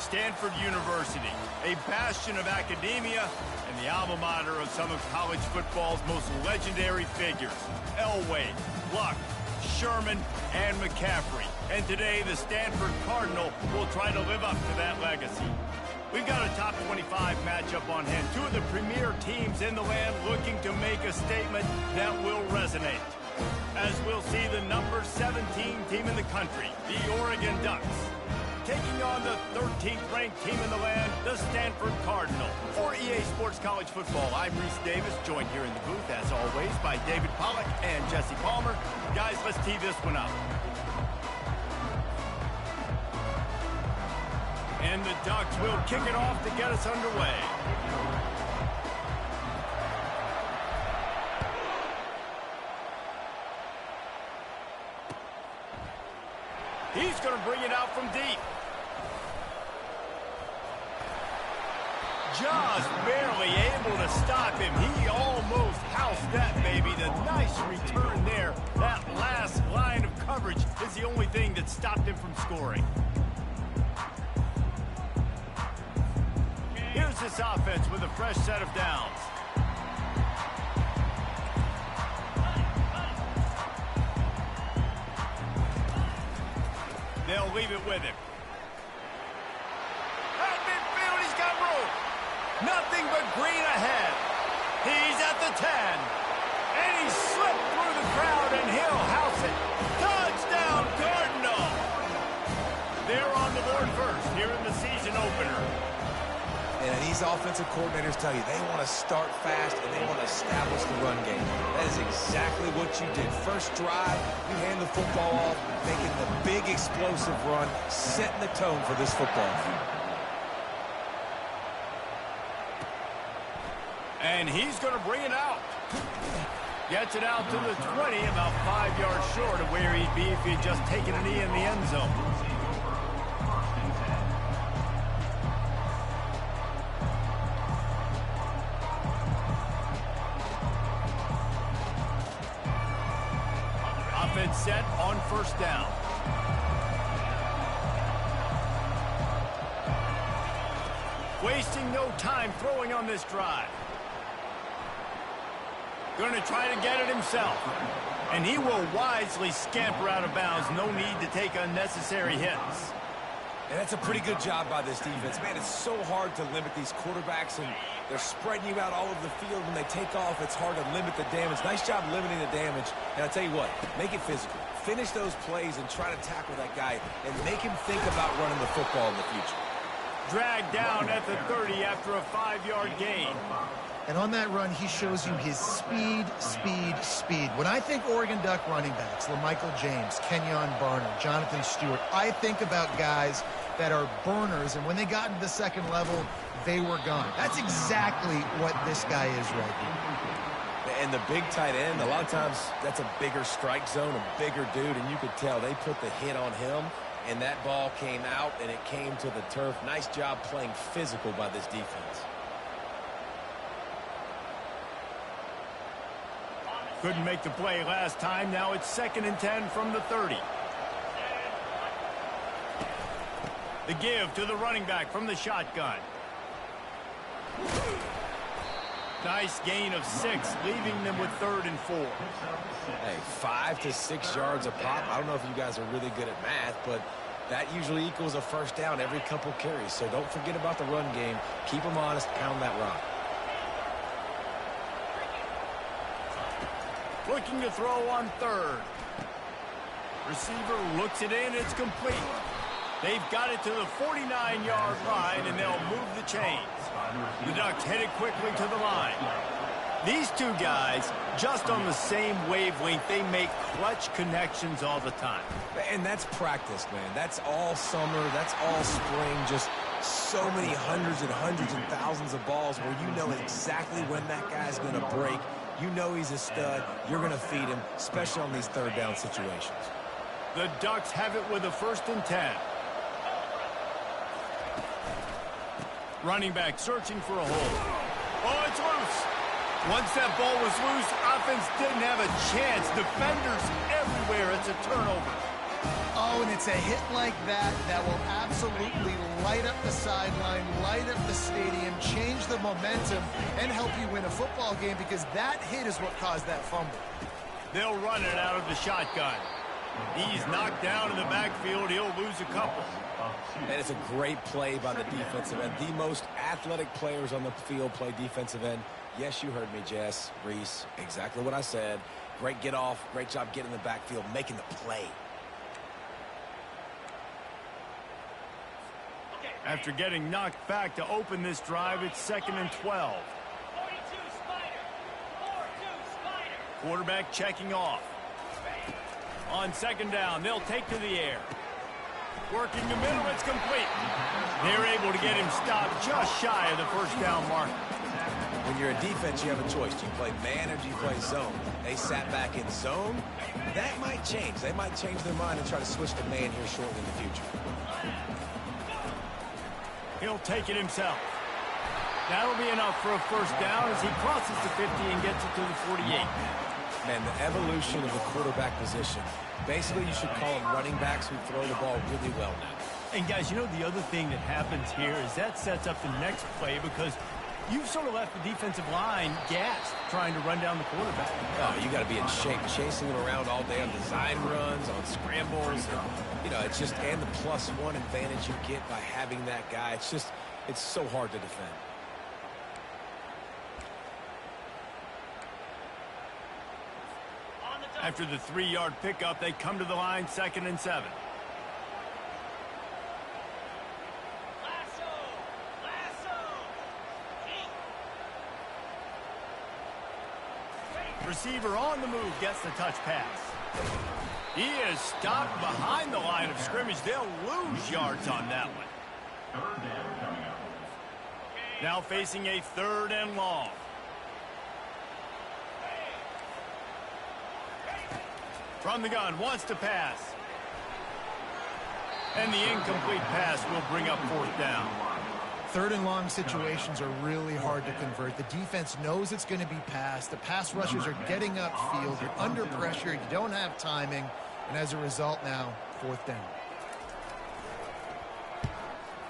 Stanford University, a bastion of academia and the alma mater of some of college football's most legendary figures, Elway, Luck, Sherman, and McCaffrey. And today, the Stanford Cardinal will try to live up to that legacy. We've got a top 25 matchup on hand. Two of the premier teams in the land looking to make a statement that will resonate. As we'll see the number 17 team in the country, the Oregon Ducks, taking on the 13th ranked team in the land, the Stanford Cardinal. For EA Sports College Football, I'm Reese Davis, joined here in the booth, as always, by David Pollack and Jesse Palmer. Guys, let's tee this one up. And the Ducks will kick it off to get us underway. He's going to bring it out from deep. Just barely able to stop him. He almost housed that baby. The nice return there. That last line of coverage is the only thing that stopped him from scoring. Here's this offense with a fresh set of downs. They'll leave it with him. At midfield, he's got room. Nothing but green ahead. He's at the 10. And he slipped through the crowd, and he'll house it. Touchdown, Cardinal. They're on the board first here in the season opener. And these offensive coordinators tell you they want to start fast and they want to establish the run game. That is exactly what you did. First drive, you hand the football off, making the big explosive run, setting the tone for this football. And he's going to bring it out. Gets it out to the 20, about 5 yards short of where he'd be if he'd just taken a knee in the end zone. Offense set on first down. Wasting no time throwing on this drive. Going to try to get it himself. And he will wisely scamper out of bounds. No need to take unnecessary hits. And that's a pretty good job by this defense. Man, it's so hard to limit these quarterbacks, and they're spreading you out all over the field. When they take off, it's hard to limit the damage. Nice job limiting the damage. And I'll tell you what, make it physical. Finish those plays and try to tackle that guy and make him think about running the football in the future. Dragged down at the 30 after a 5-yard gain. And on that run, he shows you his speed, speed, speed. When I think Oregon Duck running backs, LaMichael James, Kenyon Barner, Jonathan Stewart, I think about guys that are burners, and when they got into the second level, they were gone. That's exactly what this guy is right here. And the big tight end, a lot of times that's a bigger strike zone, a bigger dude, and you could tell they put the hit on him, and that ball came out, and it came to the turf. Nice job playing physical by this defense. Couldn't make the play last time. Now it's 2nd and 10 from the 30. The give to the running back from the shotgun. Nice gain of 6, leaving them with 3rd and 4. Hey, 5 to 6 yards a pop. I don't know if you guys are really good at math, but that usually equals a first down every couple carries. So don't forget about the run game. Keep them honest, pound that rock. Looking to throw on 3rd. Receiver looks it in. It's complete. They've got it to the 49-yard line, and they'll move the chains. The Ducks headed quickly to the line. These two guys, just on the same wavelength, they make clutch connections all the time. And that's practice, man. That's all summer. That's all spring. Just so many hundreds and thousands of balls where you know exactly when that guy's going to break. You know he's a stud. You're going to feed him, especially on these third down situations. The Ducks have it with a 1st and 10. Running back searching for a hole. Oh, it's loose. Once that ball was loose, offense didn't have a chance. Defenders everywhere. It's a turnover. Oh, and it's a hit like that that will absolutely light up the sideline, light up the stadium, change the momentum, and help you win a football game, because that hit is what caused that fumble. They'll run it out of the shotgun. He's knocked down in the backfield. He'll lose a couple. And it's a great play by the defensive end. The most athletic players on the field play defensive end. Yes, you heard me, Jess, Reese. Exactly what I said. Great get off. Great job getting in the backfield, making the play. After getting knocked back to open this drive, it's 2nd and 12. Quarterback checking off. On 2nd down, they'll take to the air. Working the middle, it's complete. They're able to get him stopped just shy of the first down mark. When you're a defense, you have a choice. Do you play man or do you play zone? They sat back in zone. That might change. They might change their mind and try to switch to man here shortly in the future. He'll take it himself. That'll be enough for a first down as he crosses the 50 and gets it to the 48. Man, the evolution of the quarterback position. Basically, you should call them running backs who throw the ball really well now. And guys, you know, the other thing that happens here is that sets up the next play, because you've sort of left the defensive line gassed trying to run down the quarterback. Oh, you got to be in shape, chasing him around all day on design runs, on scrambles. And, you know, it's just, and the +1 advantage you get by having that guy. It's just, it's so hard to defend. After the 3-yard pickup, they come to the line, 2nd and 7. Receiver on the move gets the touch pass. He is stopped behind the line of scrimmage. They'll lose yards on that one. Now facing a 3rd and long. From the gun, wants to pass. And the incomplete pass will bring up 4th down. 3rd and long situations are really hard to convert. The defense knows it's going to be passed. The pass rushers are getting upfield. You're under pressure. You don't have timing. And as a result now, 4th down.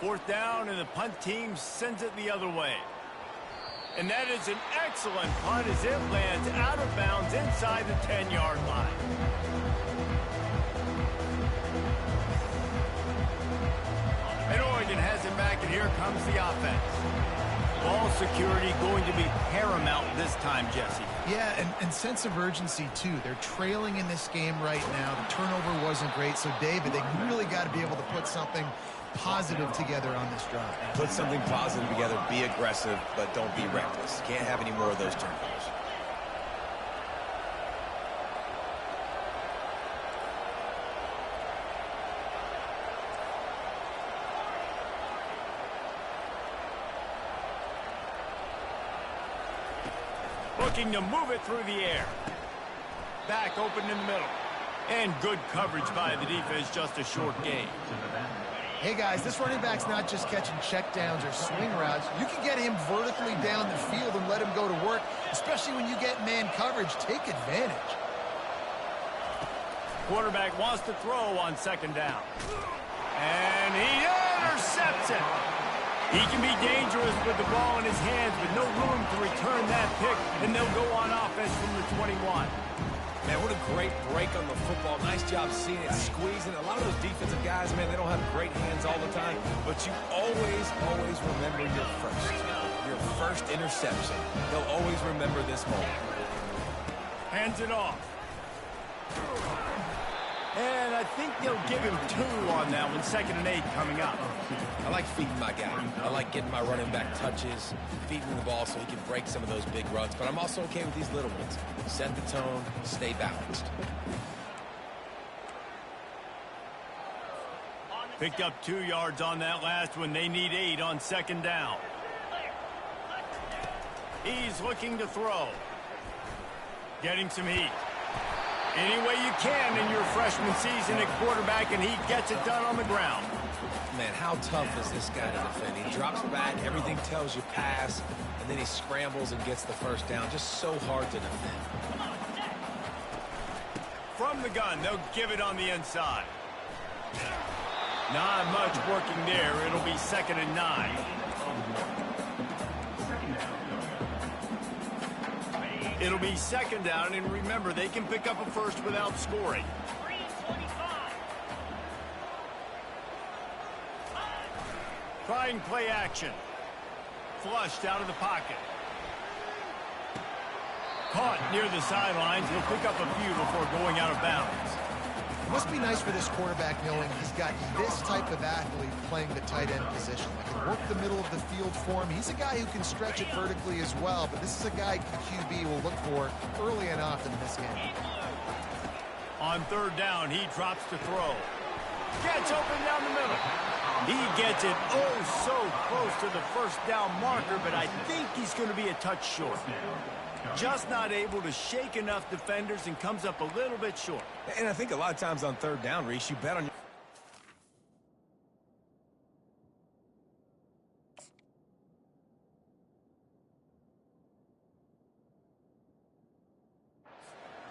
4th down, and the punt team sends it the other way. And that is an excellent punt as it lands out of bounds inside the 10-yard line. And Oregon has him back, and here comes the offense. Ball security going to be paramount this time, Jesse. Yeah, and sense of urgency, too. They're trailing in this game right now. The turnover wasn't great. So, David, they really got to be able to put something positive together on this drive. Put something positive together, be aggressive, but don't be reckless. Can't have any more of those turnovers. Looking to move it through the air. Back open in the middle. And good coverage by the defense, just a short gain. Hey, guys, this running back's not just catching checkdowns or swing routes. You can get him vertically down the field and let him go to work, especially when you get man coverage. Take advantage. Quarterback wants to throw on 2nd down. And he intercepts it. He can be dangerous with the ball in his hands, but no room to return that pick, and they'll go on offense from the 21. Man, what a great break on the football. Nice job seeing it, squeezing. A lot of those defensive guys, man, they don't have great hands all the time, but you always remember your first interception. They'll always remember this moment. Hands it off. And I think they'll give him 2 on that one. 2nd and 8 coming up. I like feeding my guy. I like getting my running back touches, feeding him the ball so he can break some of those big runs. But I'm also okay with these little ones. Set the tone, stay balanced. Picked up 2 yards on that last one. They need 8 on 2nd down. He's looking to throw. Getting some heat. Any way you can in your freshman season at quarterback, and he gets it done on the ground. Man, how tough is this guy to defend? He drops back, everything tells you pass, and then he scrambles and gets the first down. Just so hard to defend. From the gun, they'll give it on the inside. Not much working there. It'll be 2nd and 9. It'll be 2nd down, and remember, they can pick up a first without scoring. Trying play action. Flushed out of the pocket. Caught near the sidelines. He'll pick up a few before going out of bounds. It must be nice for this quarterback knowing he's got this type of athlete playing the tight end position. Like, can work the middle of the field for him. He's a guy who can stretch it vertically as well, but this is a guy the QB will look for early and often in this game. On 3rd down, he drops to throw. Gets open down the middle. He gets it so close to the 1st down marker, but I think he's going to be a touch short. Just not able to shake enough defenders and comes up a little bit short. And I think a lot of times on 3rd down, Reese, you bet on your...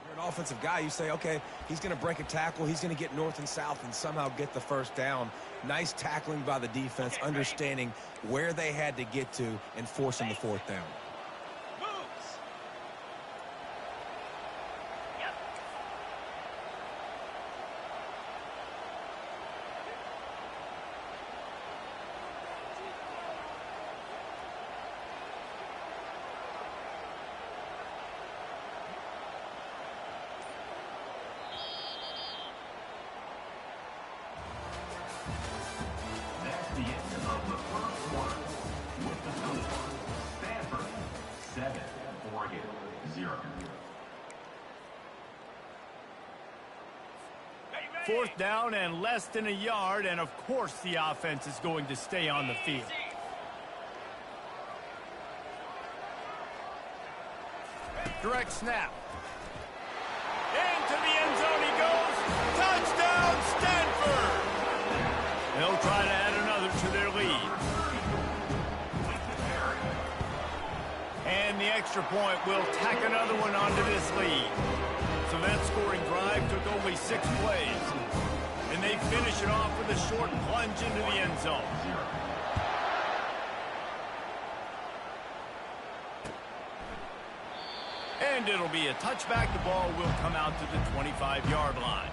You're an offensive guy, you say, okay, he's going to break a tackle, he's going to get north and south and somehow get the 1st down. Nice tackling by the defense, understanding where they had to get to and forcing the 4th down. Fourth down and less than a yard, and of course the offense is going to stay on the field. Direct snap. Into the end zone he goes. Touchdown, Stanford! They'll try to add another to their lead. And the extra point will tack another one onto this lead. So that scoring drive took only 6 plays. And they finish it off with a short plunge into the end zone. And it'll be a touchback. The ball will come out to the 25-yard line.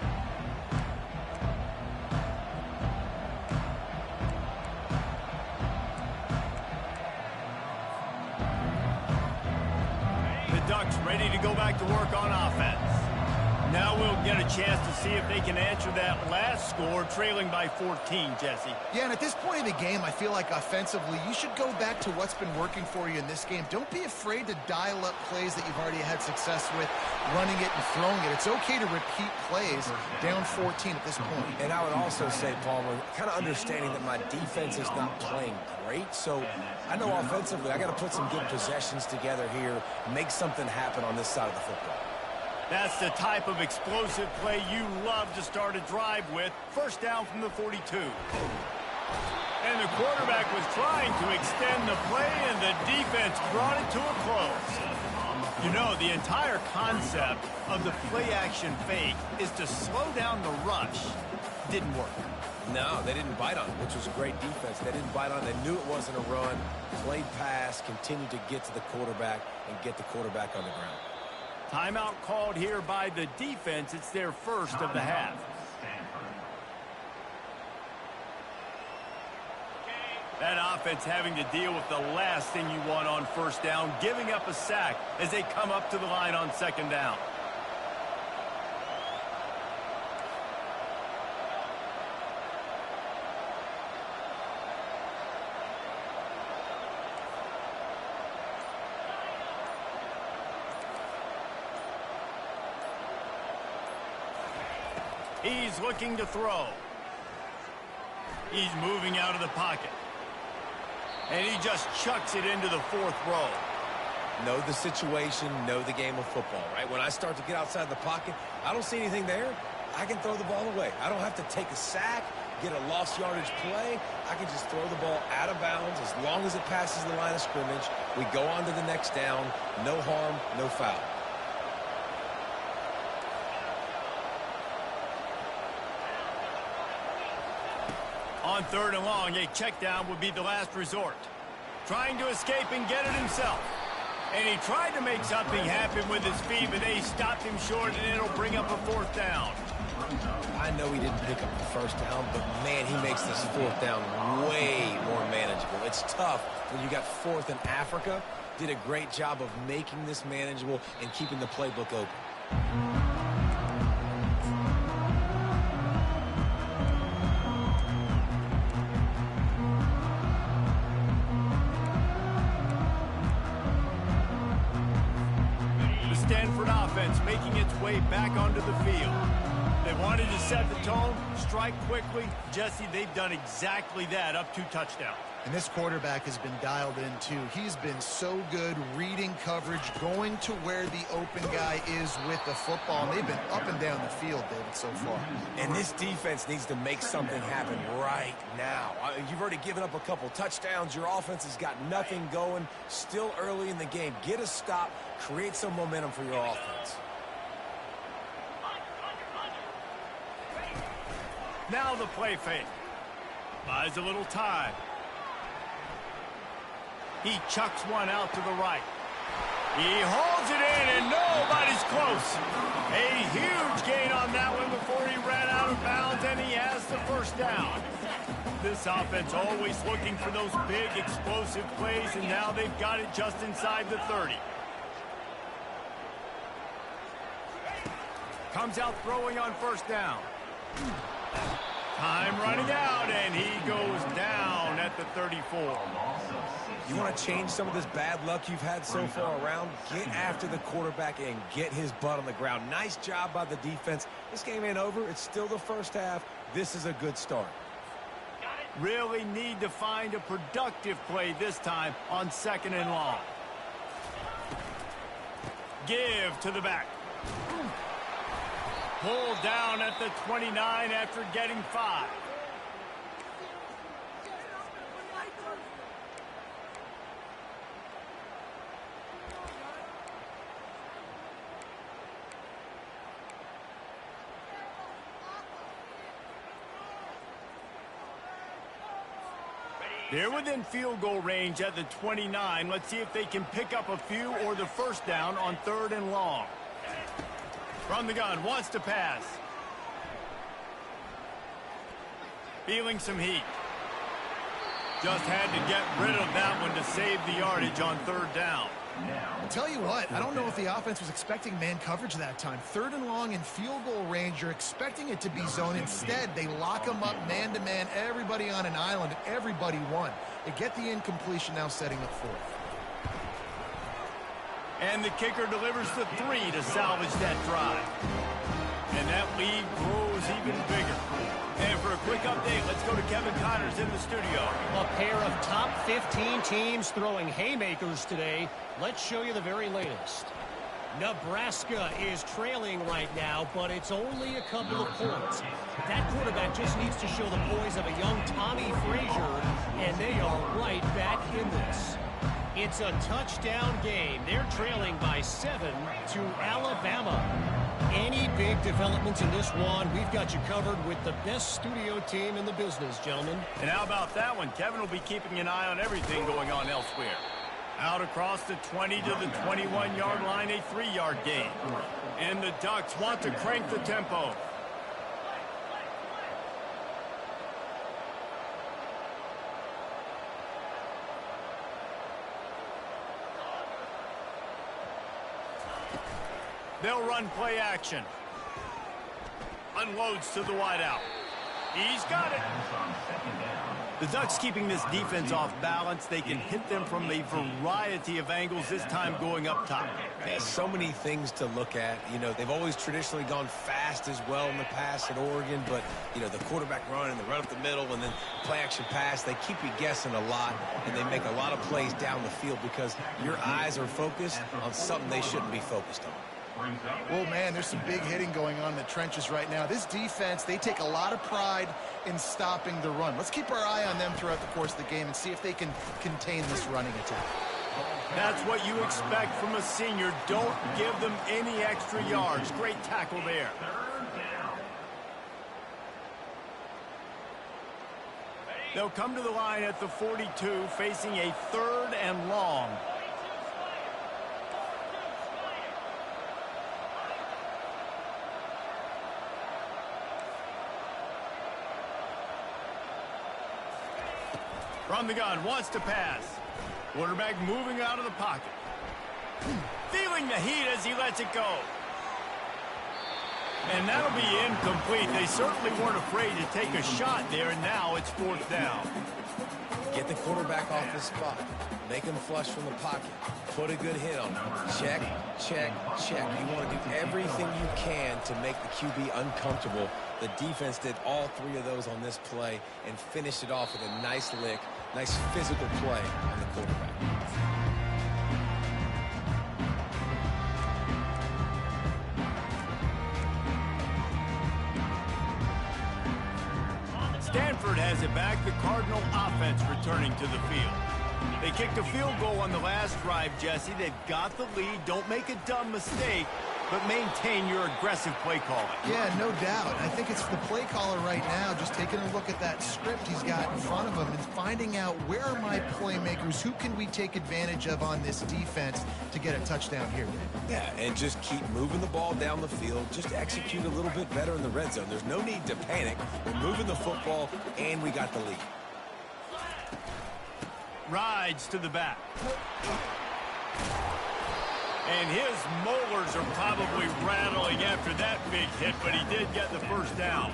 The Ducks ready to go back to work on offense. Now we'll get a chance to see if they can answer that last score, trailing by 14, Jesse. Yeah, and at this point in the game, I feel like offensively, you should go back to what's been working for you in this game. Don't be afraid to dial up plays that you've already had success with, running it and throwing it. It's okay to repeat plays down 14 at this point. And I would also say, Palmer, kind of understanding that my defense is not playing great, so I know offensively I got to put some good possessions together here, make something happen on this side of the football. That's the type of explosive play you love to start a drive with. First down from the 42. And the quarterback was trying to extend the play, and the defense brought it to a close. You know, the entire concept of the play-action fake is to slow down the rush. Didn't work. No, they didn't bite on it, which was a great defense. They didn't bite on it. They knew it wasn't a run. Played pass, continued to get to the quarterback and get the quarterback on the ground. Timeout called here by the defense. It's their first of the half. That offense having to deal with the last thing you want on first down, giving up a sack as they come up to the line on second down. He's looking to throw. He's moving out of the pocket. And he just chucks it into the 4th row. Know the situation, know the game of football, right? When I start to get outside the pocket, I don't see anything there. I can throw the ball away. I don't have to take a sack, get a lost yardage play. I can just throw the ball out of bounds as long as it passes the line of scrimmage. We go on to the next down. No harm, no foul. On 3rd and long, a check down would be the last resort. Trying to escape and get it himself. And he tried to make something happen with his feet, but they stopped him short, and it'll bring up a 4th down. I know he didn't pick up the 1st down, but, man, he makes this 4th down way more manageable. It's tough when you got 4th in Africa. Did a great job of making this manageable and keeping the playbook open. Stanford offense making its way back onto the field. They wanted to set the tone, strike quickly. Jesse, they've done exactly that, up 2 touchdowns. And this quarterback has been dialed in, too. He's been so good reading coverage, going to where the open guy is with the football. And they've been up and down the field, David, so far. And this defense needs to make something happen right now. You've already given up a couple touchdowns. Your offense has got nothing going. Still early in the game. Get a stop. Create some momentum for your offense. Now the play fake. Buys a little time. He chucks one out to the right. He holds it in, and nobody's close. A huge gain on that one before he ran out of bounds, and he has the 1st down. This offense always looking for those big, explosive plays, and now they've got it just inside the 30. Comes out throwing on 1st down. Time running out, and he goes down at the 34. You want to change some of this bad luck you've had so far around? Get after the quarterback and get his butt on the ground. Nice job by the defense. This game ain't over. It's still the 1st half. This is a good start. Really need to find a productive play this time on 2nd and long. Give to the back. Pulled down at the 29 after getting 5. They're within field goal range at the 29. Let's see if they can pick up a few or the 1st down on 3rd and long. From the gun, wants to pass. Feeling some heat. Just had to get rid of that one to save the yardage on 3rd down. I'll tell you what, I don't know if the offense was expecting man coverage that time. 3rd and long in field goal range, you're expecting it to be zone. Instead, they lock them up man-to-man, everybody on an island, everybody won. They get the incompletion, now setting up 4th. And the kicker delivers the 3 to salvage that drive. And that lead grows even bigger. And for a quick update, let's go to Kevin Connors in the studio. A pair of top 15 teams throwing haymakers today. Let's show you the very latest. Nebraska is trailing right now, but it's only a couple of points. That quarterback just needs to show the poise of a young Tommy Frazier, and they are right back in this. It's a touchdown game. They're trailing by 7 to Alabama. Any big developments in this one, we've got you covered with the best studio team in the business, gentlemen. And how about that one? Kevin will be keeping an eye on everything going on elsewhere. Out across the 20 to the 21-yard line, a 3-yard gain. And the Ducks want to crank the tempo. They'll run play action. Unloads to the wideout. He's got it. The Ducks keeping this defense off balance. They can hit them from a variety of angles, this time going up top. There's so many things to look at. You know, they've always traditionally gone fast as well in the past at Oregon, but, you know, the quarterback run and the run up the middle and then play action pass, they keep you guessing a lot, and they make a lot of plays down the field because your eyes are focused on something they shouldn't be focused on. Well, man, there's some big hitting going on in the trenches right now. This defense, they take a lot of pride in stopping the run. Let's keep our eye on them throughout the course of the game and see if they can contain this running attack. That's what you expect from a senior. Don't give them any extra yards. Great tackle there. They'll come to the line at the 42, facing a 3rd and long. From the gun, wants to pass. Quarterback moving out of the pocket. Feeling the heat as he lets it go. And that'll be incomplete. They certainly weren't afraid to take a shot there, and now it's 4th down. Get the quarterback off the spot. Make him flush from the pocket. Put a good hit on him. Check, check, check. You want to do everything you can to make the QB uncomfortable. The defense did all 3 of those on this play and finished it off with a nice lick, nice physical play on the quarterback. Stanford has it back, the Cardinal offense returning to the field. They kicked a field goal on the last drive, Jesse. They've got the lead. Don't make a dumb mistake, but maintain your aggressive play calling. Yeah, no doubt. I think it's the play caller right now just taking a look at that script he's got in front of him and finding out where are my playmakers, who can we take advantage of on this defense to get a touchdown here, Dave. Yeah, and just keep moving the ball down the field. Just execute a little bit better in the red zone. There's no need to panic. We're moving the football, and we got the lead. Rides to the back. And his molars are probably rattling after that big hit, but he did get the first down.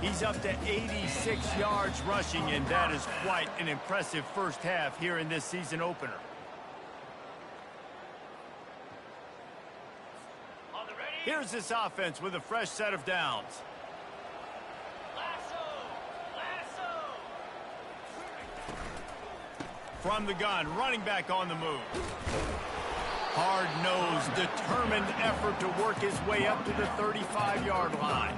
He's up to 86 yards rushing, and that is quite an impressive first half here in this season opener. Here's this offense with a fresh set of downs. From the gun, running back on the move. Hard-nosed, determined effort to work his way up to the 35-yard line.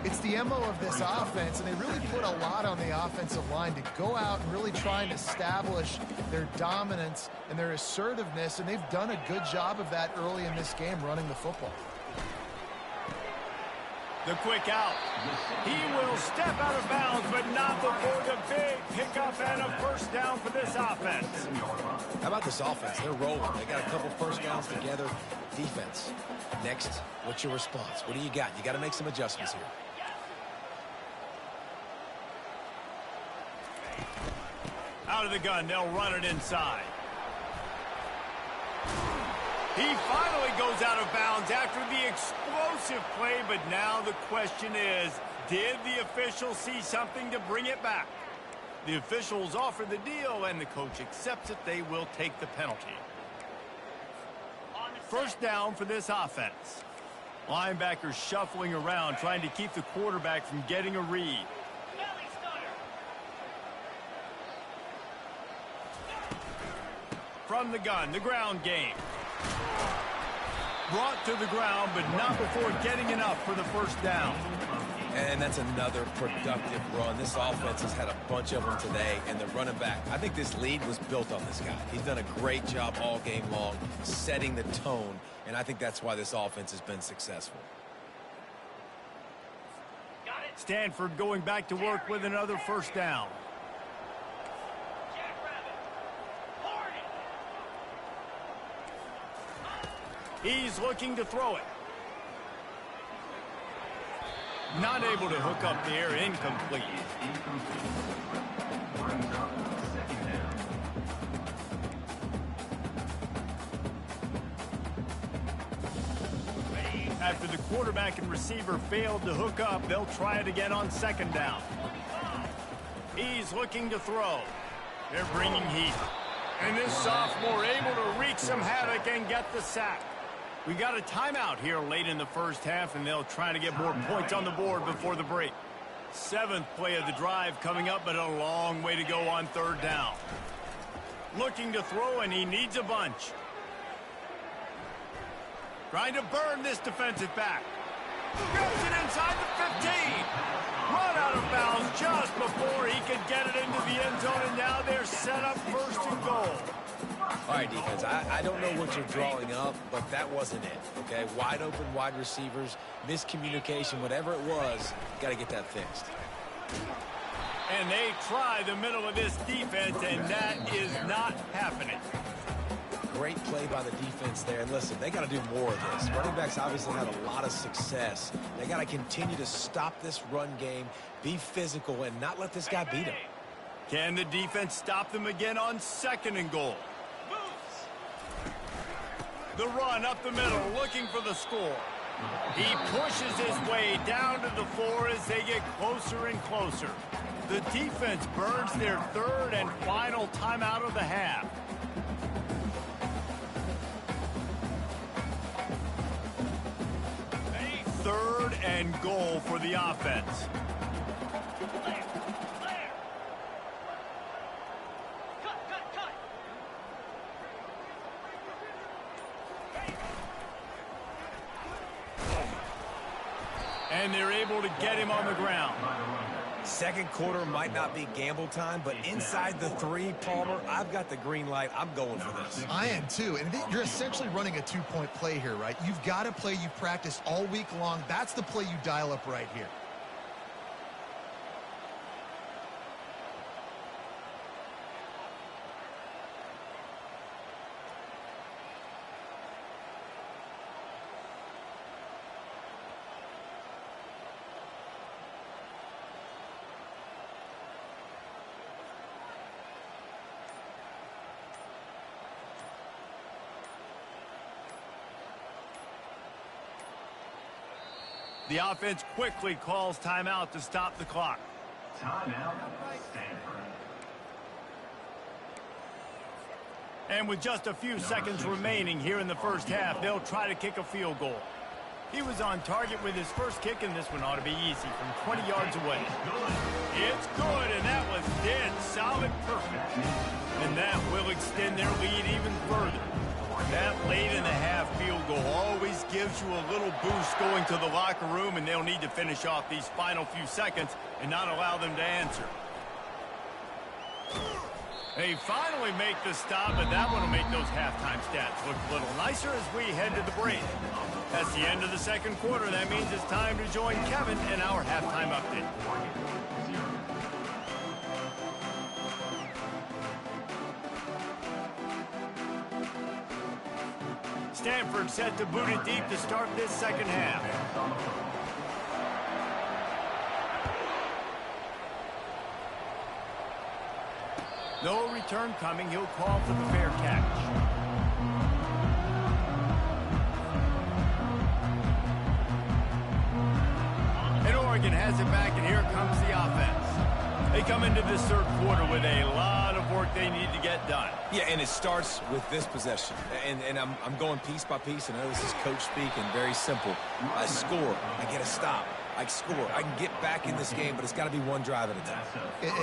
It's the MO of this offense, and they really put a lot on the offensive line to go out and really try and establish their dominance and their assertiveness, and they've done a good job of that early in this game running the football. The quick out. He will step out of bounds, but not before the big pickup and a first down for this offense. How about this offense? They're rolling. They got a couple first downs together. Defense. Next, what's your response? What do you got? You got to make some adjustments here. Out of the gun, they'll run it inside. He finally goes out of bounds after the explosive play, but now the question is, did the official see something to bring it back? The officials offer the deal, and the coach accepts it. They will take the penalty. First down for this offense. Linebackers shuffling around, trying to keep the quarterback from getting a read. From the gun, the ground game. Brought to the ground, but not before getting enough for the first down. And that's another productive run. This offense has had a bunch of them today, and the running back, I think this lead was built on this guy. He's done a great job all game long, setting the tone, and I think that's why this offense has been successful. Stanford going back to work with another first down. He's looking to throw it. Not able to hook up there, incomplete. After the quarterback and receiver failed to hook up, they'll try it again on second down. He's looking to throw. They're bringing heat. And this sophomore able to wreak some havoc and get the sack. We got a timeout here late in the first half, and they'll try to get more points on the board before the break. 7th play of the drive coming up, but a long way to go on third down. Looking to throw, and he needs a bunch. Trying to burn this defensive back. Grabs it inside the 15. Run out of bounds just before he could get it into the end zone, and now they're set up first and goal. All right, defense, I don't know what you're drawing up, but that wasn't it, okay? Wide open wide receivers, miscommunication, whatever it was, got to get that fixed. And they try the middle of this defense, and that is not happening. Great play by the defense there. And listen, they got to do more of this. Running backs obviously had a lot of success. They got to continue to stop this run game, be physical, and not let this guy beat them. Can the defense stop them again on 2nd and goal? The run up the middle, looking for the score. He pushes his way down to the floor as they get closer and closer. The defense burns their 3rd and final timeout of the half. A 3rd and goal for the offense. And they're able to get him on the ground. Second quarter might not be gamble time, but inside the 3, Palmer, I've got the green light. I'm going for this. I am too. And you're essentially running a 2-point play here, right? You've got a play you practiced all week long. That's the play you dial up right here. The offense quickly calls timeout to stop the clock. Timeout, Stanford. And with just a few seconds remaining here in the first half, they'll try to kick a field goal. He was on target with his first kick, and this one ought to be easy from 20 yards away. It's good, and that was dead solid perfect. And that will extend their lead even further. That late in the half field goal always gives you a little boost going to the locker room, and they'll need to finish off these final few seconds and not allow them to answer. They finally make the stop, but that one will make those halftime stats look a little nicer as we head to the break. That's the end of the second quarter. That means it's time to join Kevin in our halftime update. Stanford set to boot it deep to start this second half. No return coming. He'll call for the fair catch. And Oregon has it back, and here comes the offense. They come into this third quarter with a lot of work they need to get done. Yeah, and it starts with this possession. And I'm going piece by piece, and I know this is coach speak and very simple. I score. I get a stop. I score. I can get back in this game, but it's got to be one drive at a time.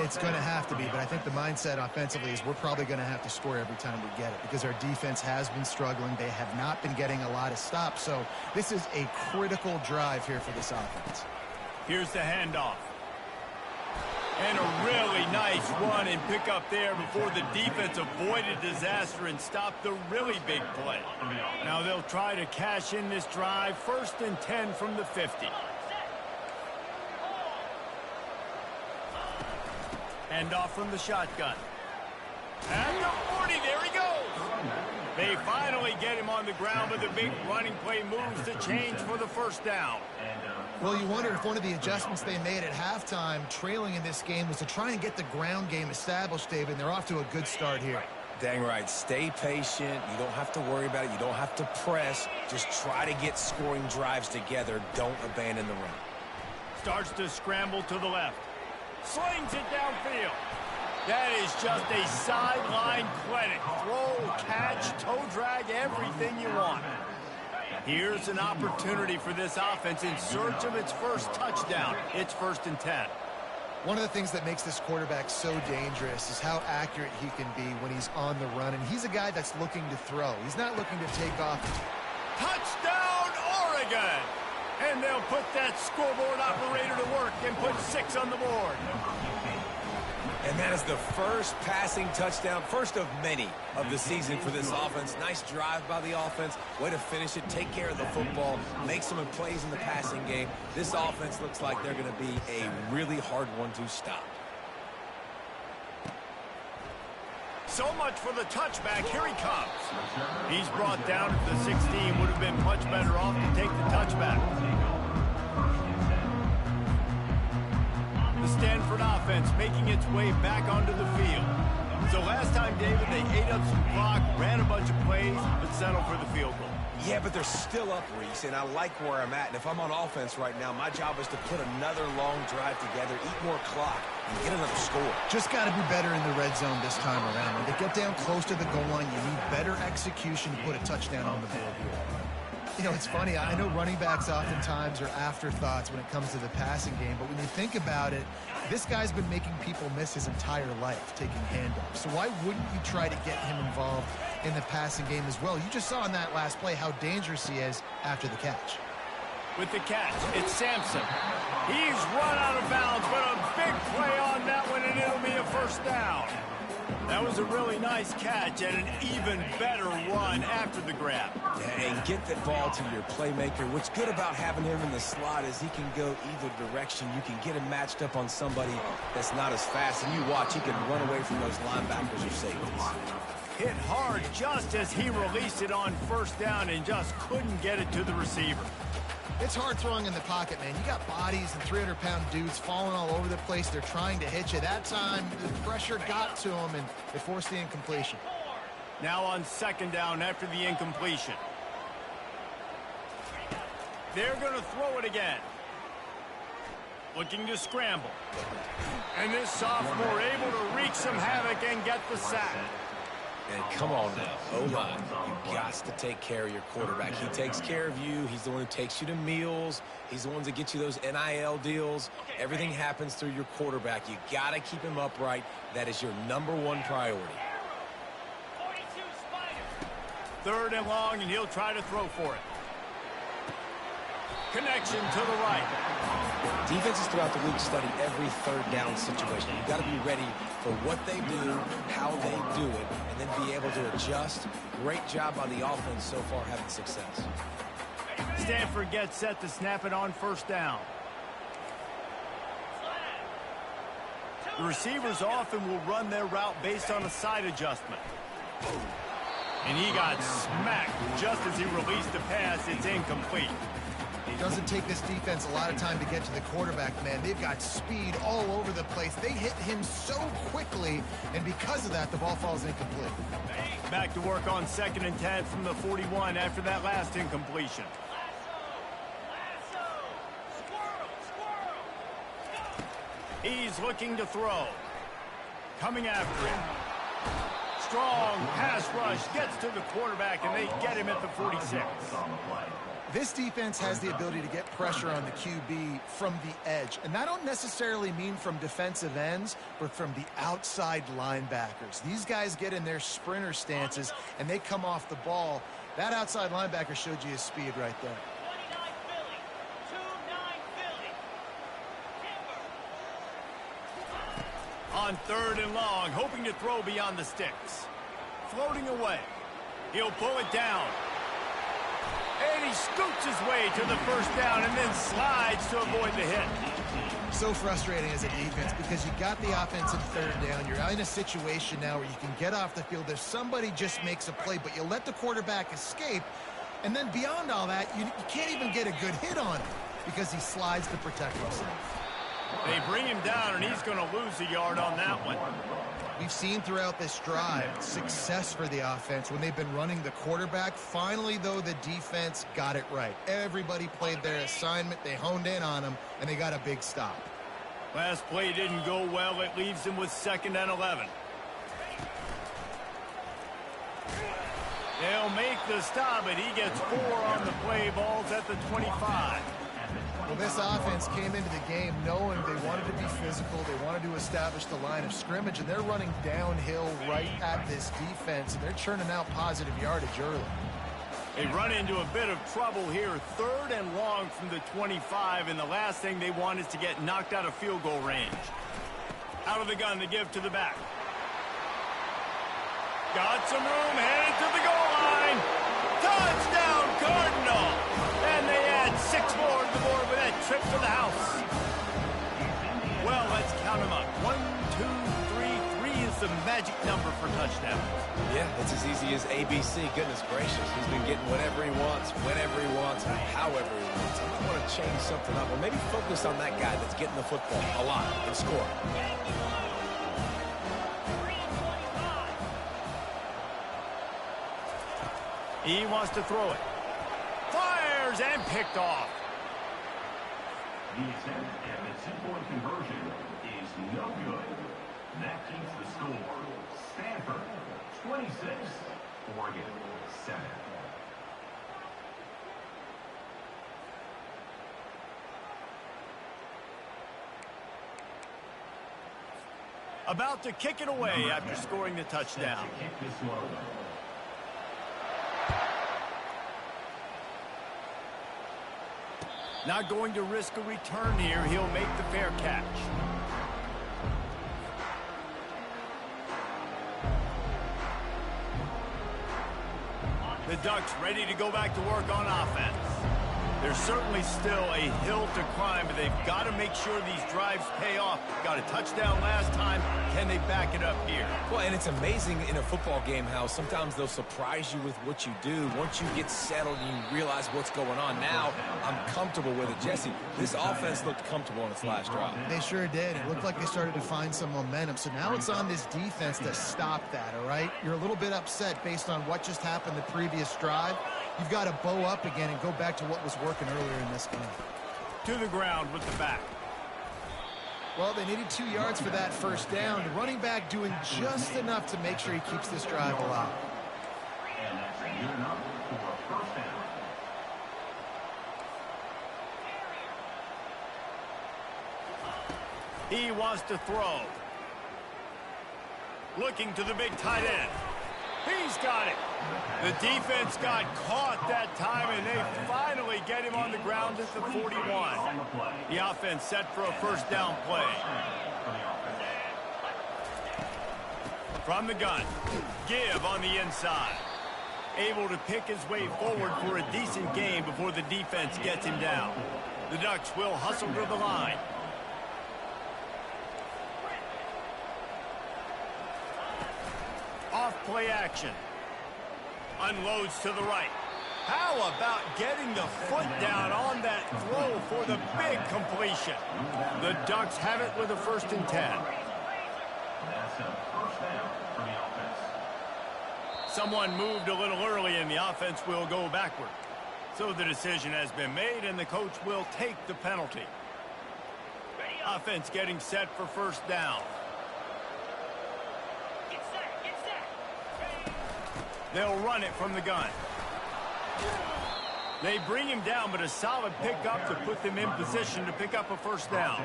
It's going to have to be, but I think the mindset offensively is we're probably going to have to score every time we get it because our defense has been struggling. They have not been getting a lot of stops, so this is a critical drive here for this offense. Here's the handoff. And a really nice run and pick up there before the defense avoided disaster and stopped the really big play. Now they'll try to cash in this drive. 1st and 10 from the 50. Handoff from the shotgun. And the 40, there he goes. They finally get him on the ground, but the big running play moves to change for the first down. Well, you wonder if one of the adjustments they made at halftime, trailing in this game, was to try and get the ground game established, David, and they're off to a good start here. Dang right. Stay patient. You don't have to worry about it. You don't have to press. Just try to get scoring drives together. Don't abandon the run. Starts to scramble to the left. Slings it downfield. That is just a sideline clinic. Throw, catch, toe drag, everything you want. Here's an opportunity for this offense in search of its first touchdown. It's 1st and 10. One of the things that makes this quarterback so dangerous is how accurate he can be when he's on the run. And he's a guy that's looking to throw. He's not looking to take off. Touchdown, Oregon! And they'll put that scoreboard operator to work and put 6 on the board. And that is the first passing touchdown, first of many of the season for this offense. Nice drive by the offense. Way to finish it, take care of the football, make some plays in the passing game. This offense looks like they're going to be a really hard one to stop. So much for the touchback. Here he comes. He's brought down at the 16. Would have been much better off to take the touchback. The Stanford offense making its way back onto the field. So last time, David, they ate up some clock, ran a bunch of plays, but settled for the field goal. Yeah, but they're still up, Reese, and I like where I'm at. And if I'm on offense right now, my job is to put another long drive together, eat more clock, and get another score. Just got to be better in the red zone this time around. When they get down close to the goal line, you need better execution to put a touchdown on the board here. You know, it's funny. I know running backs oftentimes are afterthoughts when it comes to the passing game, but when you think about it, this guy's been making people miss his entire life taking handoffs. So why wouldn't you try to get him involved in the passing game as well? You just saw in that last play how dangerous he is after the catch. With the catch, it's Sampson. He's run out of bounds, but a big play on that one, and it'll be a first down. That was a really nice catch and an even better run after the grab. Yeah, and get the ball to your playmaker. What's good about having him in the slot is he can go either direction. You can get him matched up on somebody that's not as fast, and you watch, he can run away from those linebackers or safeties. Hit hard just as he released it on first down and just couldn't get it to the receiver. It's hard throwing in the pocket, man. You got bodies and 300-pound dudes falling all over the place. They're trying to hit you. That time, the pressure got to them, and they forced the incompletion. Now on second down after the incompletion. They're going to throw it again. Looking to scramble. And this sophomore able to wreak some havoc and get the sack. And come on now, O-line, you got to take care of your quarterback. He takes care of you. He's the one who takes you to meals. He's the one that gets you those NIL deals. Everything happens through your quarterback. You got to keep him upright. That is your #1 priority. Third and long, and he'll try to throw for it. Connection to the right. Defenses throughout the league study every third down situation. You've got to be ready for what they do, how they do it, and then be able to adjust. Great job by the offense so far having success. Stanford gets set to snap it on first down. The receivers often will run their route based on a side adjustment. And he got smacked just as he released the pass. It's incomplete. It doesn't take this defense a lot of time to get to the quarterback, man. They've got speed all over the place. They hit him so quickly, and because of that, the ball falls incomplete. Back to work on 2nd and 10 from the 41 after that last incompletion. He's looking to throw. Coming after him. Strong pass rush gets to the quarterback, and they get him at the 46. This defense has the ability to get pressure on the QB from the edge. And I don't necessarily mean from defensive ends, but from the outside linebackers. These guys get in their sprinter stances, and they come off the ball. That outside linebacker showed you his speed right there. On 3rd and long, hoping to throw beyond the sticks. Floating away. He'll pull it down. And he scoots his way to the first down and then slides to avoid the hit. So frustrating as a defense because you got the offensive 3rd down. You're in a situation now where you can get off the field if somebody just makes a play, but you let the quarterback escape. And then beyond all that, you can't even get a good hit on him because he slides to protect himself. They bring him down, and he's going to lose a yard on that one. We've seen throughout this drive success for the offense when they've been running the quarterback. Finally, though, the defense got it right. Everybody played their assignment. They honed in on him, and they got a big stop. Last play didn't go well. It leaves him with 2nd and 11. They'll make the stop, and he gets 4 on the play. Ball's at the 25. Well, this offense came into the game knowing they wanted to be physical. They wanted to establish the line of scrimmage, and they're running downhill right at this defense, and they're churning out positive yardage early. They run into a bit of trouble here. 3rd and long from the 25, and the last thing they want is to get knocked out of field goal range. Out of the gun to give to the back. Got some room, headed to the goal line. Touchdown, Cardinal! And they add 6 more to the board with that trip to the house. Well, let's count them up. 1, 2, 3. 3 is the magic number for touchdowns? Yeah, it's as easy as ABC. Goodness gracious. He's been getting whatever he wants, whenever he wants, and however he wants. I might want to change something up, or maybe focus on that guy that's getting the football a lot and score. He wants to throw it. Fires and picked off. The attempt at the two-point conversion is no good. That keeps the score. Stanford, 26. Oregon, 7. About to kick it away after scoring the touchdown. Kick this one. Not going to risk a return here. He'll make the fair catch. The Ducks ready to go back to work on offense. There's certainly still a hill to climb, but they've got to make sure these drives pay off. Got a touchdown last time. Can they back it up here? Well, and it's amazing in a football game how sometimes they'll surprise you with what you do. Once you get settled and you realize what's going on, now I'm comfortable with it. Jesse, this offense looked comfortable on its last drive. They sure did. It looked like they started to find some momentum. So now it's on this defense to stop that, all right? You're a little bit upset based on what just happened the previous drive. You've got to bow up again and go back to what was working earlier in this game. To the ground with the back. Well, they needed 2 yards for that first down. The running back doing just enough to make sure he keeps this drive alive. And that's good enough for a first down. He wants to throw. Looking to the big tight end. He's got it. The defense got caught that time, and they finally get him on the ground at the 41. The offense set for a first down play. From the gun, give on the inside. Able to pick his way forward for a decent gain before the defense gets him down. The Ducks will hustle to the line. Off play action. Unloads to the right. How about getting the foot down on that throw for the big completion? The Ducks have it with a 1st and 10. That's a first down for the offense. Someone moved a little early and the offense will go backward. So the decision has been made and the coach will take the penalty. Offense getting set for first down. They'll run it from the gun. They bring him down, but a solid pickup to put them in position to pick up a first down.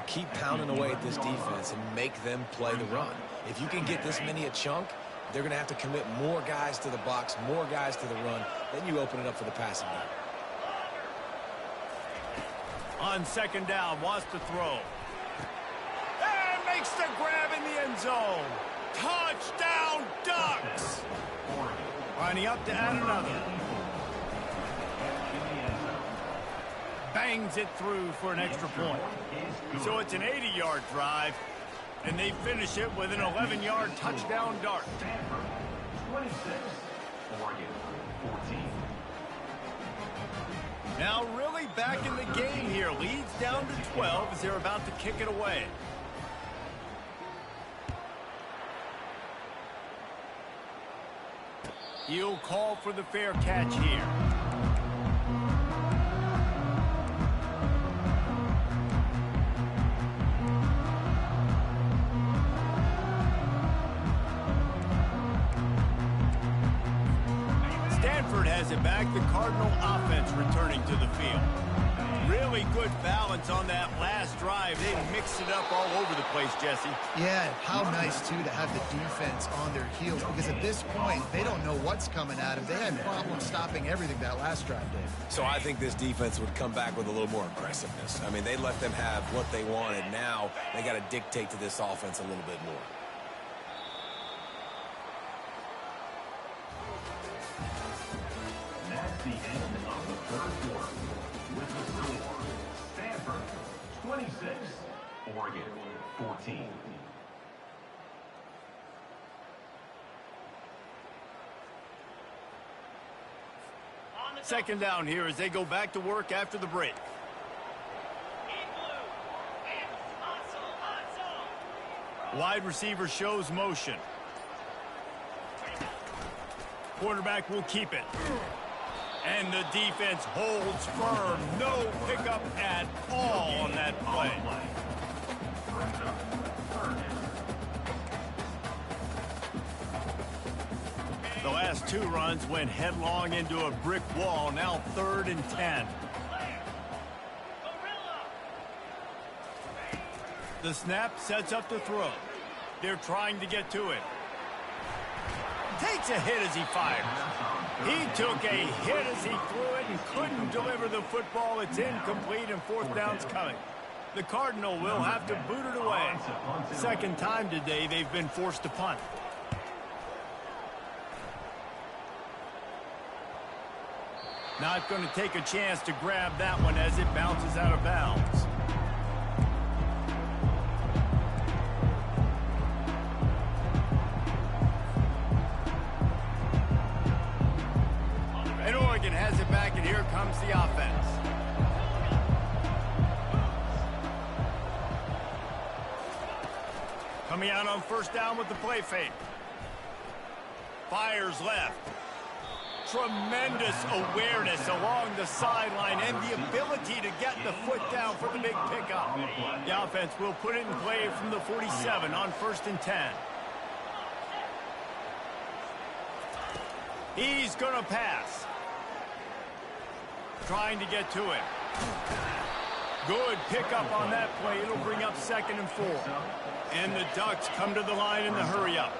Keep pounding away at this defense and make them play the run. If you can get this many a chunk, they're going to have to commit more guys to the box, more guys to the run. Then you open it up for the passing game. On second down, wants to throw. And makes the grab in the end zone. Touchdown, Ducks! Lining up to add another. Bangs it through for an extra point. So it's an 80-yard drive, and they finish it with an 11-yard touchdown dart. 26, Oregon, 14. Now really back in the game here. Leads down to 12 as they're about to kick it away. He'll call for the fair catch here. Stanford has it back. The Cardinal offense returning to the field. Really good balance on that last drive. They mixed it up all over the place, Jesse. Yeah, how nice, too, to have the defense on their heels, because at this point, they don't know what's coming at them. They had problems stopping everything that last drive did. So I think this defense would come back with a little more aggressiveness. I mean, they let them have what they wanted. Now they got to dictate to this offense a little bit more. That's the end of the third quarter. With the score, Stanford, 26, Oregon, 14. Second down here as they go back to work after the break. Wide receiver shows motion. Quarterback will keep it. And the defense holds firm. No pickup at all on that play. The last two runs went headlong into a brick wall. Now 3rd and 10. The snap sets up the throw. They're trying to get to it. Takes a hit as he fires. He took a hit as he threw it and couldn't deliver the football. It's incomplete and 4th down's coming. The Cardinal will have to boot it away. Second time today they've been forced to punt. Not going to take a chance to grab that one as it bounces out of bounds. And Oregon has it back, and here comes the offense. Coming out on 1st down with the play fake. Fires left. Tremendous awareness along the sideline and the ability to get the foot down for the big pickup. The offense will put it in play from the 47 on 1st and 10. He's going to pass. Trying to get to it. Good pickup on that play. It'll bring up 2nd and 4. And the Ducks come to the line in the hurry-up.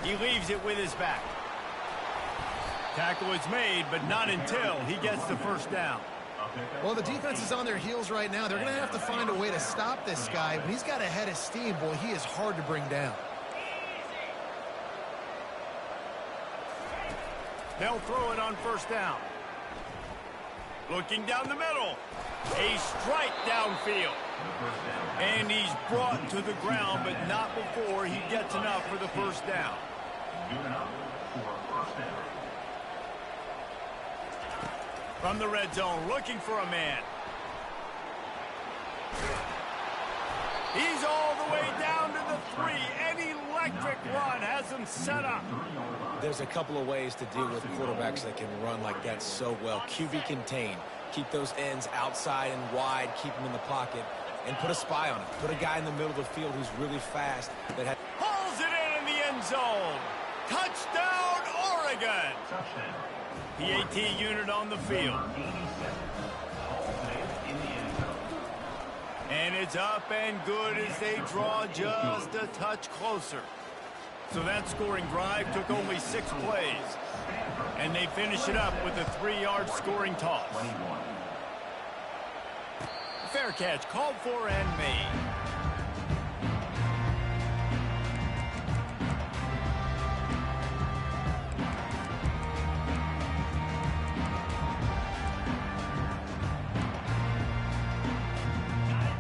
He leaves it with his back. Tackle is made, but not until he gets the 1st down. Well, the defense is on their heels right now. They're going to have to find a way to stop this guy. When he's got a head of steam, boy, he is hard to bring down. They'll throw it on 1st down. Looking down the middle. A strike downfield. And he's brought to the ground, but not before he gets enough for the 1st down. From the red zone, looking for a man. He's all the way down to the 3. An electric run has him set up. There's a couple of ways to deal with quarterbacks that can run like that so well. QB contain. Keep those ends outside and wide. Keep them in the pocket. And put a spy on it. Put a guy in the middle of the field who's really fast. That pulls it in the end zone. Touchdown, Oregon. PAT unit on the field. And it's up and good as they draw just a touch closer. So that scoring drive took only 6 plays. And they finish it up with a 3-yard scoring toss. Fair catch called for and made.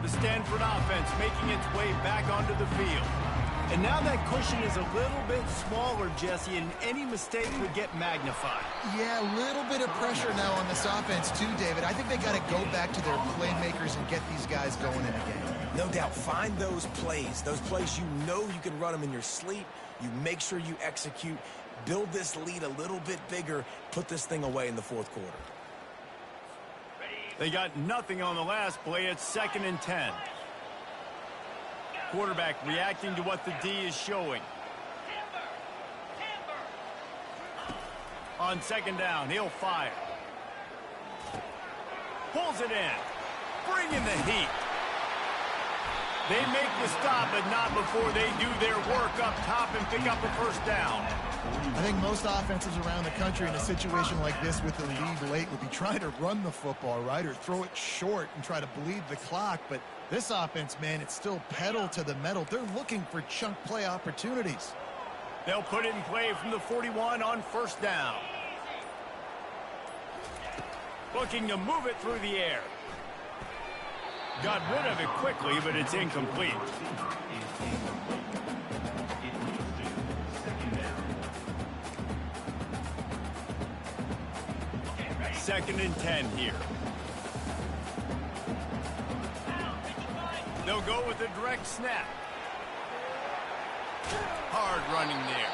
The Stanford offense making its way back onto the field. And now that cushion is a little bit smaller, Jesse, and any mistake would get magnified. Yeah, a little bit of pressure now on this offense too, David. I think they got to go back to their playmakers and get these guys going in a game. No doubt, find those plays you know you can run them in your sleep. You make sure you execute, build this lead a little bit bigger, put this thing away in the 4th quarter. They got nothing on the last play. It's 2nd and 10. Quarterback reacting to what the D is showing. On 2nd down, he'll fire. Pulls it in. Bringing the heat. They make the stop, but not before they do their work up top and pick up a 1st down. I think most offenses around the country in a situation like this with the lead late would be trying to run the football, right, or throw it short and try to bleed the clock. But this offense, man, it's still pedal to the metal. They're looking for chunk play opportunities. They'll put it in play from the 41 on 1st down. Looking to move it through the air. Got rid of it quickly, but it's incomplete. 2nd and 10 here. They'll go with a direct snap. Hard running there.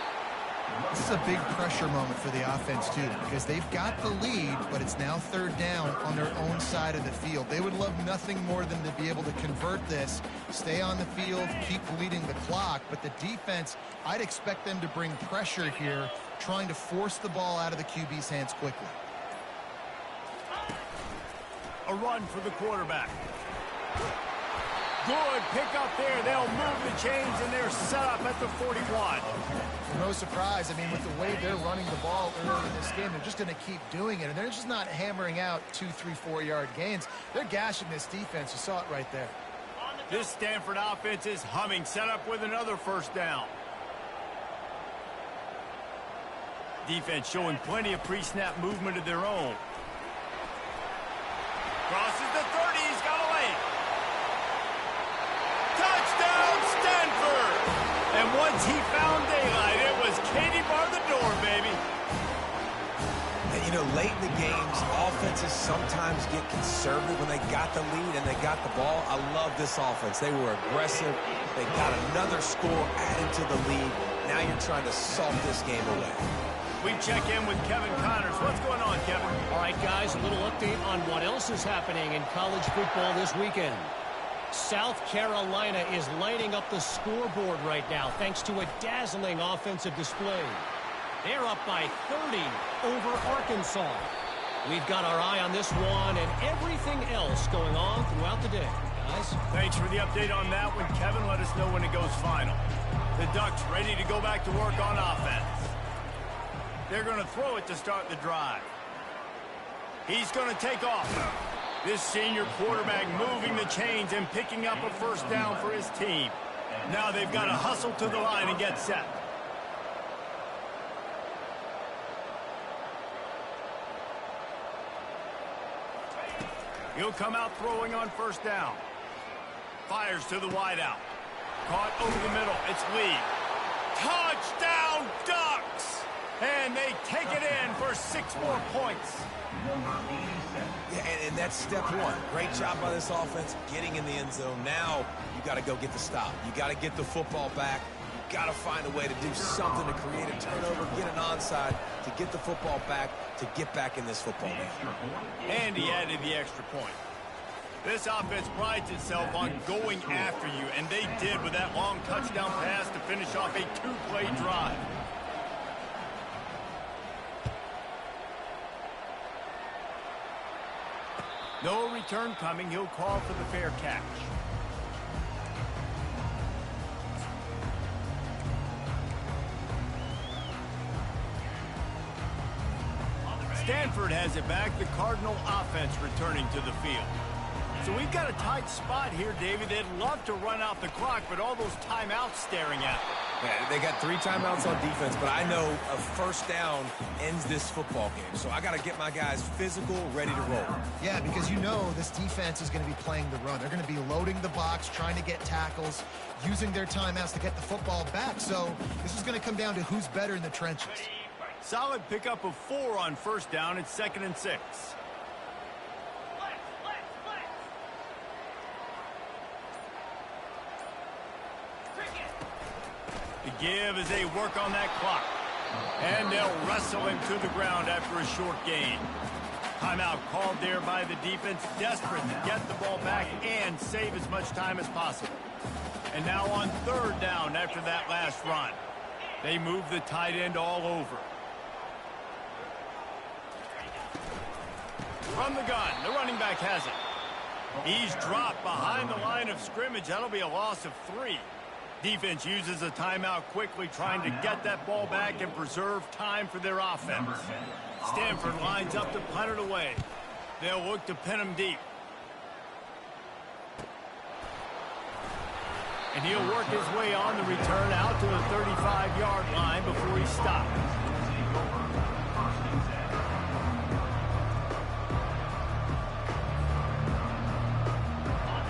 This is a big pressure moment for the offense, too, because they've got the lead, but it's now 3rd down on their own side of the field. They would love nothing more than to be able to convert this, stay on the field, keep leading the clock. But the defense, I'd expect them to bring pressure here, trying to force the ball out of the QB's hands quickly. A run for the quarterback. Good pick up there. They'll move the chains, and they're set up at the 41. No surprise. I mean, with the way they're running the ball early in this game, they're just going to keep doing it. And they're just not hammering out 2, 3, 4-yard gains. They're gashing this defense. You saw it right there. This Stanford offense is humming, set up with another 1st down. Defense showing plenty of pre-snap movement of their own. Crosses the 30. He's got away. Touchdown, Stanford! And once he found daylight, it was Katie bar the door, baby. And, you know, late in the games, offenses sometimes get conservative when they got the lead and they got the ball. I love this offense. They were aggressive. They got another score added to the lead. Now you're trying to salt this game away. We check in with Kevin Connors. What's going on, Kevin? All right, guys, a little update on what else is happening in college football this weekend. South Carolina is lighting up the scoreboard right now thanks to a dazzling offensive display. They're up by 30 over Arkansas. We've got our eye on this one and everything else going on throughout the day. Guys? Thanks for the update on that one, Kevin. Let us know when it goes final. The Ducks ready to go back to work on offense. They're going to throw it to start the drive. He's going to take off. This senior quarterback moving the chains and picking up a 1st down for his team. Now they've got to hustle to the line and get set. He'll come out throwing on 1st down. Fires to the wideout. Caught over the middle. It's Lee. Touchdown, Ducks! And they take it in for 6 more points. Yeah, and that's step one. Great job by this offense getting in the end zone. Now you got to go get the stop. You got to get the football back. You got to find a way to do something to create a turnover, get an onside, to get the football back, to get back in this football game. And he added the extra point. This offense prides itself on going after you, and they did with that long touchdown pass to finish off a 2-play drive. No return coming. He'll call for the fair catch. Stanford has it back. The Cardinal offense returning to the field. So we've got a tight spot here, David. They'd love to run out the clock, but all those timeouts staring at them. Yeah, they got 3 timeouts on defense, but I know a 1st down ends this football game. So I got to get my guys physical, ready to roll. Yeah, because you know this defense is going to be playing the run. They're going to be loading the box, trying to get tackles, using their timeouts to get the football back. So this is going to come down to who's better in the trenches. Solid pickup of 4 on 1st down. It's 2nd and 6. The give as they work on that clock. And they'll wrestle him to the ground after a short gain. Timeout called there by the defense, desperate to get the ball back and save as much time as possible. And now on 3rd down after that last run. They move the tight end all over. From the gun, the running back has it. He's dropped behind the line of scrimmage. That'll be a loss of 3. Defense uses a timeout quickly, trying to get that ball back and preserve time for their offense. Stanford lines up to punt it away. They'll look to pin him deep. And he'll work his way on the return out to the 35-yard line before he stops.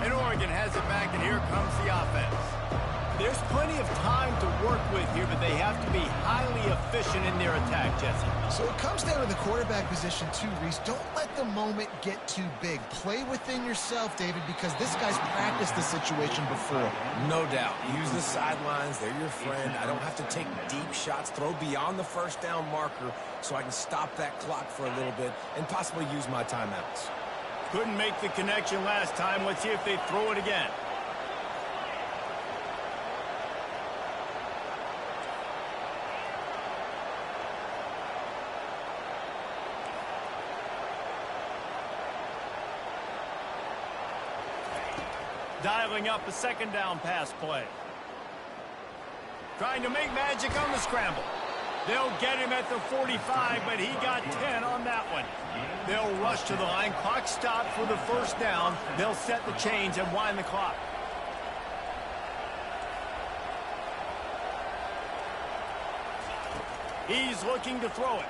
And Oregon has it back, and here comes the offense. There's plenty of time to work with here, but they have to be highly efficient in their attack, Jesse. So it comes down to the quarterback position too, Reese. Don't let the moment get too big. Play within yourself, David, because this guy's practiced the situation before. No doubt. Use the sidelines. They're your friend. I don't have to take deep shots. Throw beyond the first down marker so I can stop that clock for a little bit and possibly use my timeouts. Couldn't make the connection last time. Let's see if they throw it again. Dialing up a second down pass play. Trying to make magic on the scramble. They'll get him at the 45, but he got 10 on that one. They'll rush to the line. Clock stopped for the first down. They'll set the chains and wind the clock. He's looking to throw it.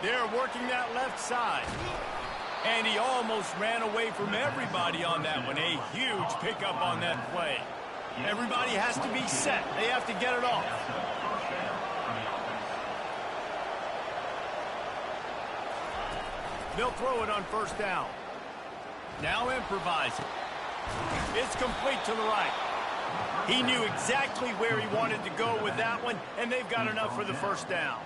They're working that left side. And he almost ran away from everybody on that one. A huge pickup on that play. Everybody has to be set. They have to get it off. They'll throw it on first down. Now improvising. It's complete to the right. He knew exactly where he wanted to go with that one, and they've got enough for the first down.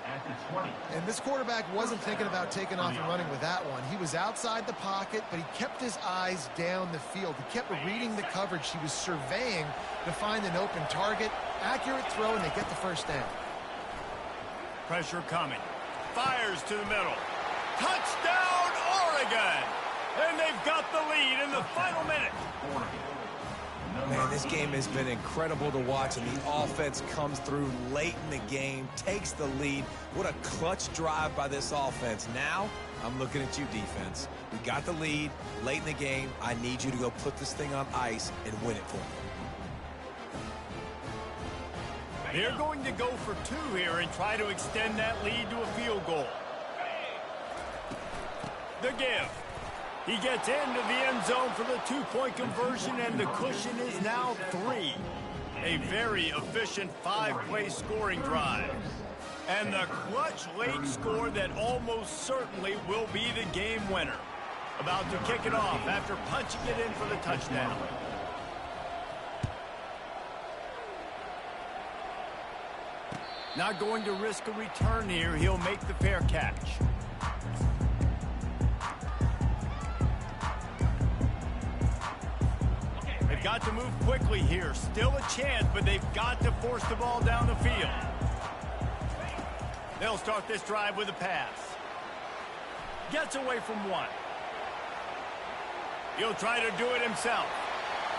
And this quarterback wasn't thinking about taking off and running with that one. He was outside the pocket, but he kept his eyes down the field. He kept reading the coverage. He was surveying to find an open target. Accurate throw, and they get the first down. Pressure coming. Fires to the middle. Touchdown, Oregon! And they've got the lead in the final minute. Man, this game has been incredible to watch, and the offense comes through late in the game, takes the lead. What a clutch drive by this offense. Now, I'm looking at you, defense. We got the lead late in the game. I need you to go put this thing on ice and win it for me. They're going to go for two here and try to extend that lead to a field goal. The give. He gets into the end zone for the two-point conversion, and the cushion is now 3. A very efficient 5-play scoring drive. And the clutch late score that almost certainly will be the game winner. About to kick it off after punching it in for the touchdown. Not going to risk a return here. He'll make the fair catch. They've got to move quickly here. Still a chance, but they've got to force the ball down the field. They'll start this drive with a pass. Gets away from one. He'll try to do it himself.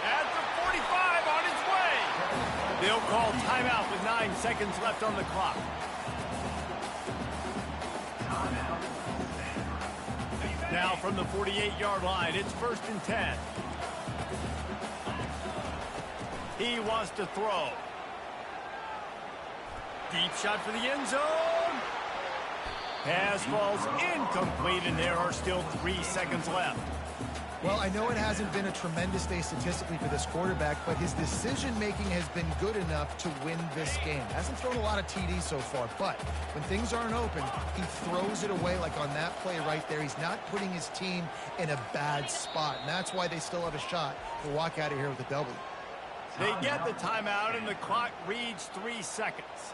At the 45, on his way. They'll call timeout with 9 seconds left on the clock. Now from the 48-yard line, it's 1st and 10. He wants to throw. Deep shot for the end zone. Pass falls incomplete, and there are still 3 seconds left. Well, I know it hasn't been a tremendous day statistically for this quarterback, but his decision-making has been good enough to win this game. Hasn't thrown a lot of TDs so far, but when things aren't open, he throws it away like on that play right there. He's not putting his team in a bad spot, and that's why they still have a shot to walk out of here with a W. They get the timeout, and the clock reads 3 seconds.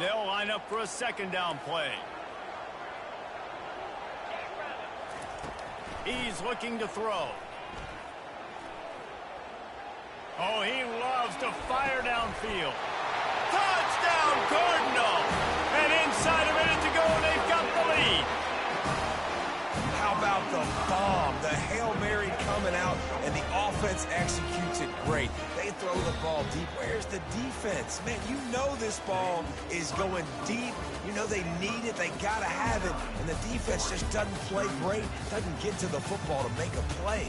They'll line up for a second down play. He's looking to throw. Oh, he loves to fire downfield. Touchdown, Cardinal! And inside a minute to go, and they've got the lead. How about the bomb? The Hail Mary coming out, and the offense executes it great. They throw the ball deep. Where's the defense? Man, you know this ball is going deep. You know they need it. They got to have it. And the defense just doesn't play great, doesn't get to the football to make a play.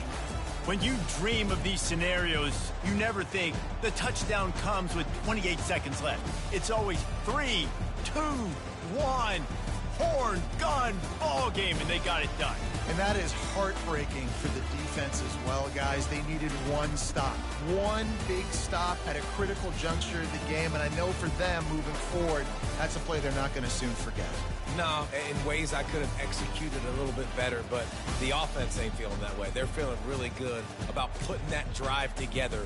When you dream of these scenarios, you never think the touchdown comes with 28 seconds left. It's always 3, 2, 1, horn, gun, ball game, and they got it done. And that is heartbreaking for the defense as well, guys. They needed one stop, one big stop at a critical juncture of the game. And I know for them moving forward, that's a play they're not going to soon forget. No, in ways I could have executed a little bit better, but the offense ain't feeling that way. They're feeling really good about putting that drive together